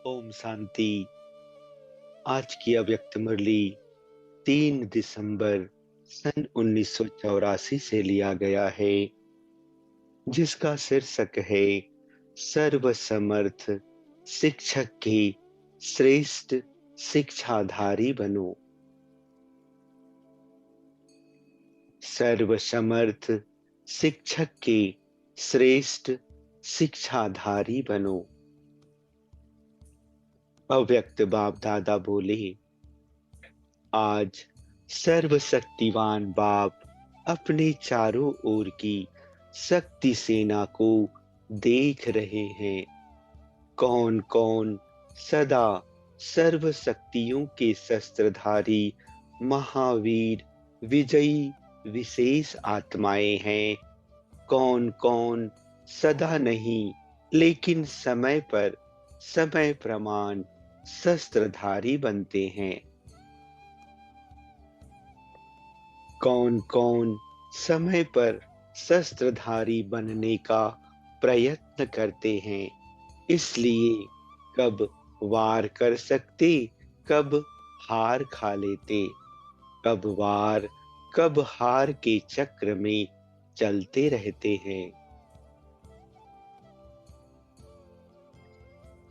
ओम शांति। आज की अव्यक्त मुरली 3 दिसंबर सन 1984 से लिया गया है, जिसका शीर्षक है सर्वसमर्थ शिक्षक की श्रेष्ठ शिक्षाधारी बनो। सर्वसमर्थ शिक्षक के श्रेष्ठ शिक्षाधारी बनो। अव्यक्त बाप दादा बोले, आज सर्वशक्तिवान बाप अपने चारों ओर की शक्ति सेना को देख रहे हैं। कौन कौन सदा सर्व शक्तियों के शस्त्रधारी महावीर विजयी विशेष आत्माएं हैं। कौन कौन सदा नहीं लेकिन समय पर समय प्रमाण शस्त्रधारी बनते हैं। कौन कौन समय पर शस्त्रधारी बनने का प्रयत्न करते हैं, इसलिए कब वार कर सकते, कब हार खा लेते, कब वार कब हार के चक्र में चलते रहते हैं।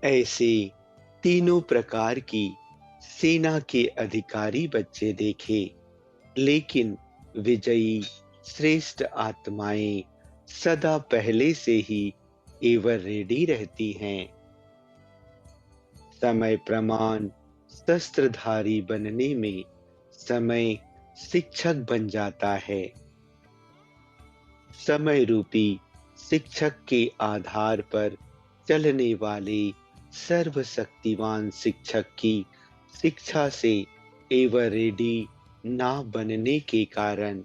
ऐसे तीनों प्रकार की सेना के अधिकारी बच्चे देखे, लेकिन विजयी श्रेष्ठ आत्माएं सदा पहले से ही एवर रेडी रहती हैं। समय प्रमाण शस्त्रधारी बनने में समय शिक्षक बन जाता है। समय रूपी शिक्षक के आधार पर चलने वाले सर्वशक्तिवान शिक्षक की शिक्षा से एवर रेडी ना बनने के कारण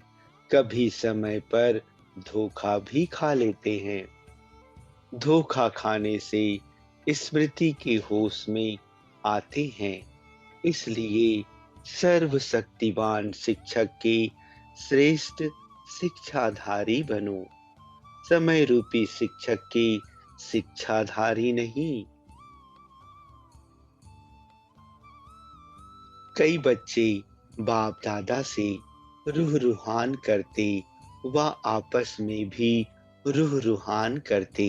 कभी समय पर धोखा भी खा लेते हैं। धोखा खाने से स्मृति के होश में आते हैं, इसलिए सर्वशक्तिवान शिक्षक के श्रेष्ठ शिक्षाधारी बनो। समय रूपी शिक्षक की शिक्षाधारी नहीं। कई बच्चे बाप दादा से रूह रूहान करते व आपस में भी रूह रूहान करते।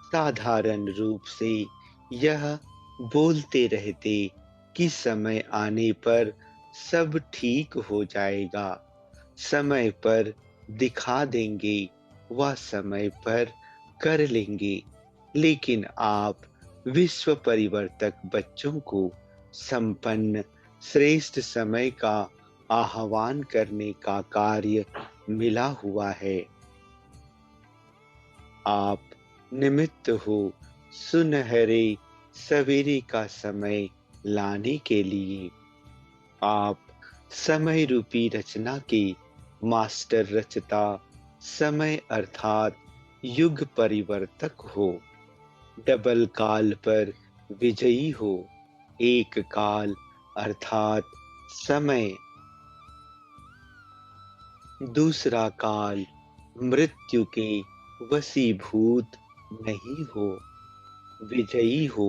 साधारण रूप से यह बोलते रहते कि समय आने पर सब ठीक हो जाएगा, समय पर दिखा देंगे व समय पर कर लेंगे। लेकिन आप विश्व परिवर्तक बच्चों को संपन्न श्रेष्ठ समय का आह्वान करने का कार्य मिला हुआ है। आप निमित्त हो सुनहरे सवेरे का समय लाने के लिए। आप समय रूपी रचना के मास्टर रचता समय अर्थात युग परिवर्तक हो। डबल काल पर विजयी हो। एक काल अर्थात समय, दूसरा काल मृत्यु के वशीभूत नहीं हो। विजयी हो,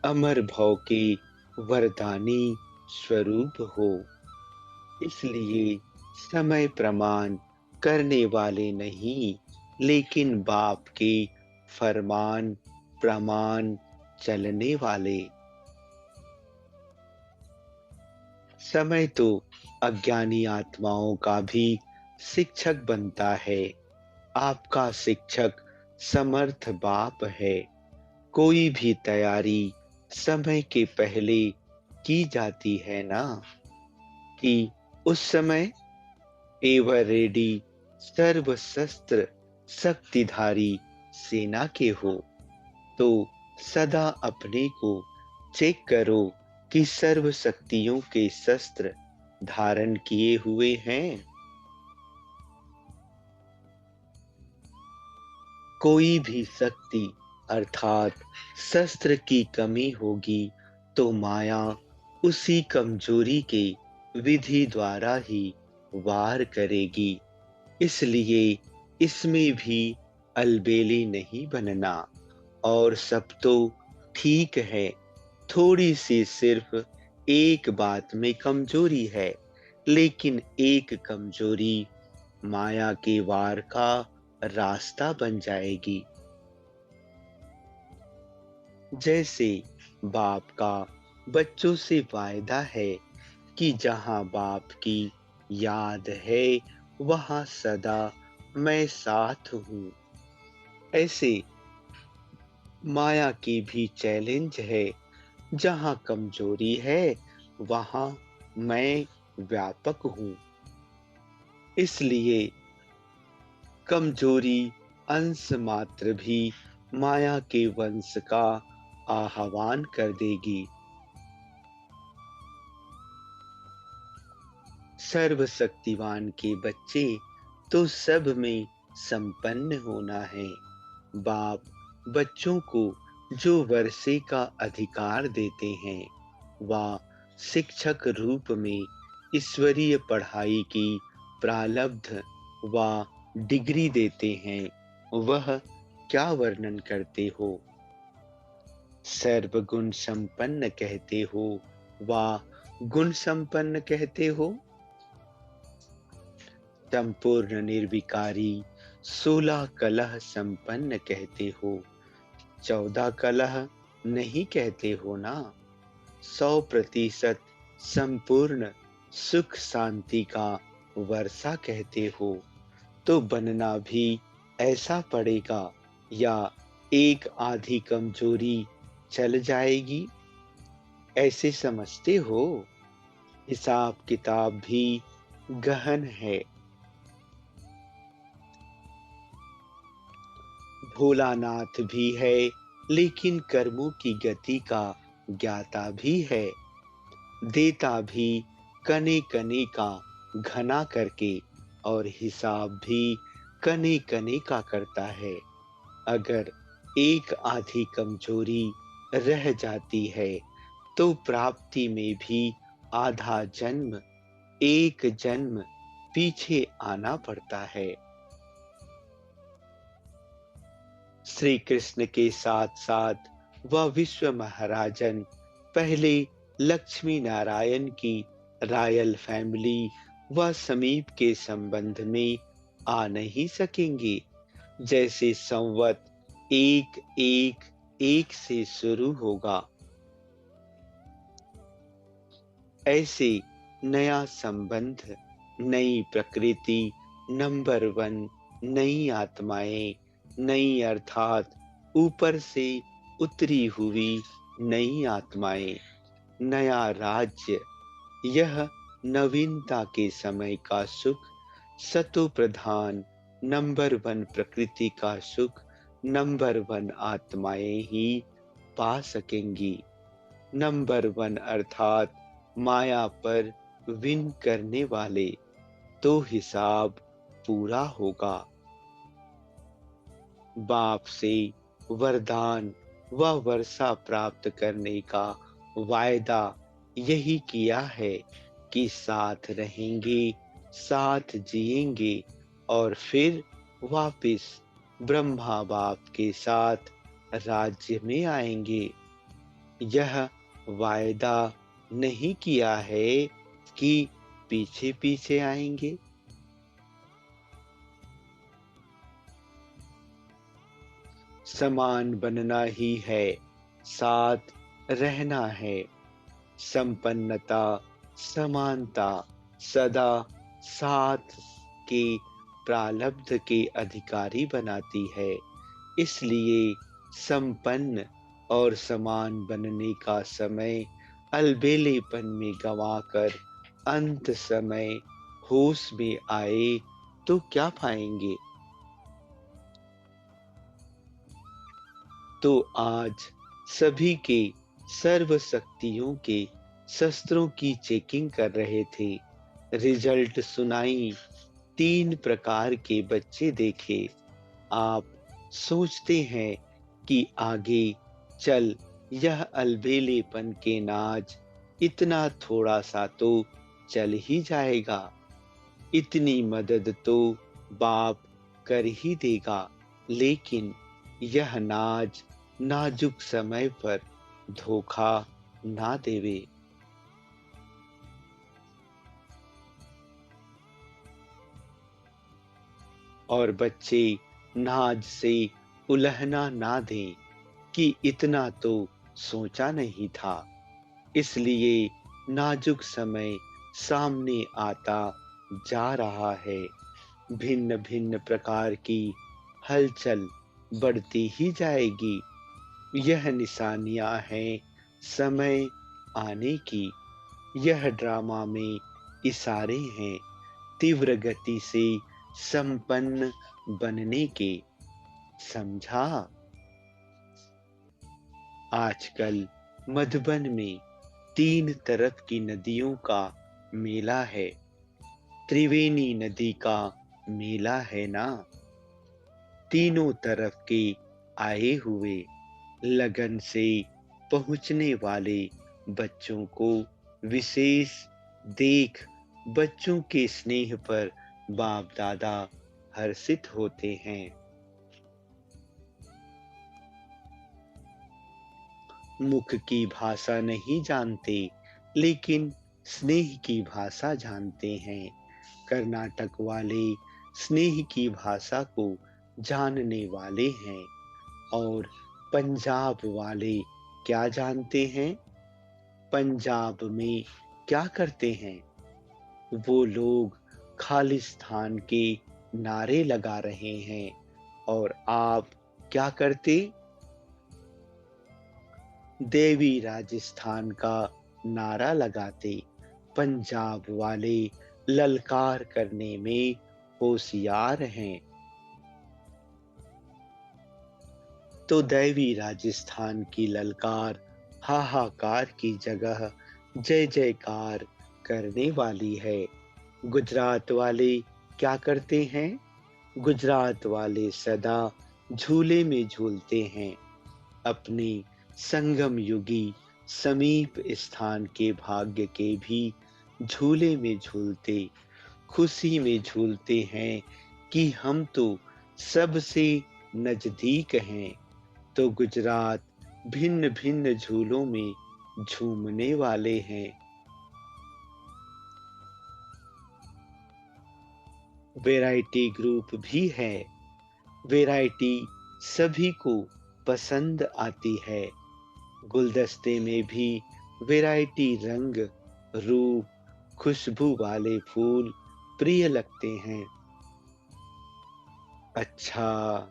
अमर भव के वरदानी स्वरूप हो। इसलिए समय प्रमाण करने वाले नहीं, लेकिन बाप के फरमान प्रमाण चलने वाले। समय तो अज्ञानी आत्माओं का भी शिक्षक बनता है। आपका शिक्षक समर्थ बाप है। कोई भी तैयारी समय के पहले की जाती है ना, कि उस समय एवर रेडी सर्वशस्त्र शक्तिधारी सेना के हो, तो सदा अपने को चेक करो कि सर्व शक्तियों के शस्त्र धारण किए हुए हैं। कोई भी शक्ति अर्थात शस्त्र की कमी होगी तो माया उसी कमजोरी के विधि द्वारा ही वार करेगी। इसलिए इसमें भी अलबेली नहीं बनना और सब तो ठीक है, थोड़ी सी सिर्फ एक बात में कमजोरी है, लेकिन एक कमजोरी माया के वार का रास्ता बन जाएगी। जैसे बाप का बच्चों से वायदा है कि जहां बाप की याद है, वहां सदा मैं साथ हूँ। ऐसे माया की भी चैलेंज है, जहां कमजोरी है, वहां मैं व्यापक हूँ। इसलिए कमजोरी अंश मात्र भी माया के वंश का आह्वान कर देगी। सर्वशक्तिमान के बच्चे तो सब में संपन्न होना है। बाप बच्चों को जो वर्षे का अधिकार देते हैं, वह शिक्षक रूप में ईश्वरीय पढ़ाई की प्रारब्ध व डिग्री देते हैं। वह क्या वर्णन करते हो? सर्वगुण संपन्न कहते हो व गुण संपन्न कहते हो? संपूर्ण निर्विकारी 16 कलह संपन्न कहते हो, 14 कलह नहीं कहते हो ना? 100% संपूर्ण सुख शांति का वर्षा कहते हो, तो बनना भी ऐसा पड़ेगा या एक आधी कमजोरी चल जाएगी, ऐसे समझते हो? हिसाब किताब भी गहन है। भोलानाथ भी है, लेकिन कर्मों की गति का ज्ञाता भी है। देता भी कने कने का घना करके और हिसाब भी कने कने का करता है। अगर एक आधी कमजोरी रह जाती है, तो प्राप्ति में भी आधा जन्म, एक जन्म पीछे आना पड़ता है। श्री कृष्ण के साथ साथ वह विश्व महाराजन पहले लक्ष्मी नारायण की रॉयल फैमिली व समीप के संबंध में आ नहीं सकेंगे। जैसे संवत एक एक एक से शुरू होगा, ऐसे नया संबंध, नई प्रकृति, नंबर 1, नई आत्माएं, नई अर्थात ऊपर से उतरी हुई नई आत्माएं, नया राज्य, यह नवीनता के समय का सुख, सतो प्रधान नंबर 1 प्रकृति का सुख नंबर 1 आत्माएं ही पा सकेंगी। नंबर 1 अर्थात माया पर विन करने वाले, तो हिसाब पूरा होगा। बाप से वरदान व वर्षा प्राप्त करने का वायदा यही किया है कि साथ रहेंगे, साथ जिएंगे और फिर वापिस ब्रह्मा बाप के साथ राज्य में आएंगे। यह वायदा नहीं किया है कि पीछे पीछे आएंगे। समान बनना ही है, साथ रहना है। संपन्नता, समानता सदा साथ के प्रारब्ध के अधिकारी बनाती है। इसलिए संपन्न और समान बनने का समय अलबेलेपन में गंवाकर अंत समय होश में आए तो क्या पाएंगे? तो आज सभी के सर्व शक्तियों के शस्त्रों की चेकिंग कर रहे थे। रिजल्ट सुनाई, 3 प्रकार के बच्चे देखे। आप सोचते हैं कि आगे चल यह अलबेलेपन के नाज इतना थोड़ा सा तो चल ही जाएगा, इतनी मदद तो बाप कर ही देगा, लेकिन यह नाज नाजुक समय पर धोखा ना देवे। और बच्चे नाज से उलहना ना दें कि इतना तो सोचा नहीं था। इसलिए नाजुक समय सामने आता जा रहा है। भिन्न भिन्न प्रकार की हलचल बढ़ती ही जाएगी। यह निशानियां हैं समय आने की। यह ड्रामा में इशारे हैं तीव्र गति से संपन्न बनने के। समझा? आजकल मधुबन में 3 तरफ की नदियों का मेला है। त्रिवेणी नदी का मेला है ना? तीनों तरफ के आए हुए लगन से पहुंचने वाले बच्चों को विशेष देख बच्चों के स्नेह पर बाप दादा हर्षित होते हैं। मुख की भाषा नहीं जानते, लेकिन स्नेह की भाषा जानते हैं। कर्नाटक वाले स्नेह की भाषा को जानने वाले हैं। और पंजाब वाले क्या जानते हैं? पंजाब में क्या करते हैं? वो लोग खालिस्तान के नारे लगा रहे हैं। और आप क्या करते? देवी राजस्थान का नारा लगाते। पंजाब वाले ललकार करने में होशियार हैं। तो दैवी राजस्थान की ललकार हाहाकार की जगह जय जयकार करने वाली है। गुजरात वाले क्या करते हैं? गुजरात वाले सदा झूले में झूलते हैं। अपने संगम युगी समीप स्थान के भाग्य के भी झूले में झूलते, खुशी में झूलते हैं कि हम तो सबसे नजदीक हैं। तो गुजरात भिन्न भिन्न झूलों में झूमने वाले हैं। वैरायटी ग्रुप भी है। वैरायटी सभी को पसंद आती है। गुलदस्ते में भी वैरायटी रंग, रूप, खुशबू वाले फूल प्रिय लगते हैं। अच्छा,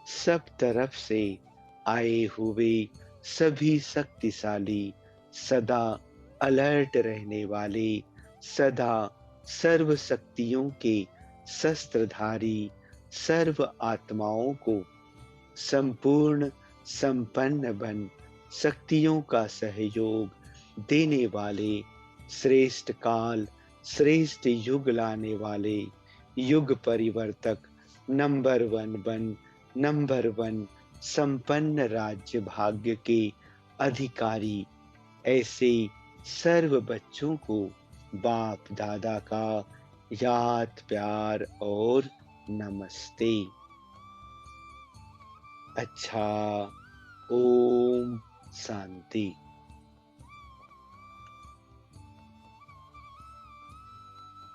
सब तरफ से आए हुए सभी शक्तिशाली, सदा अलर्ट रहने वाले, सदा सर्व शक्तियों के शस्त्रधारी सर्व आत्माओं को संपूर्ण संपन्न बन शक्तियों का सहयोग देने वाले, श्रेष्ठ काल श्रेष्ठ युग लाने वाले, युग परिवर्तक नंबर 1 बन नंबर 1 संपन्न राज्य भाग्य के अधिकारी ऐसे सर्व बच्चों को बाप दादा का याद प्यार और नमस्ते। अच्छा, ओम शांति।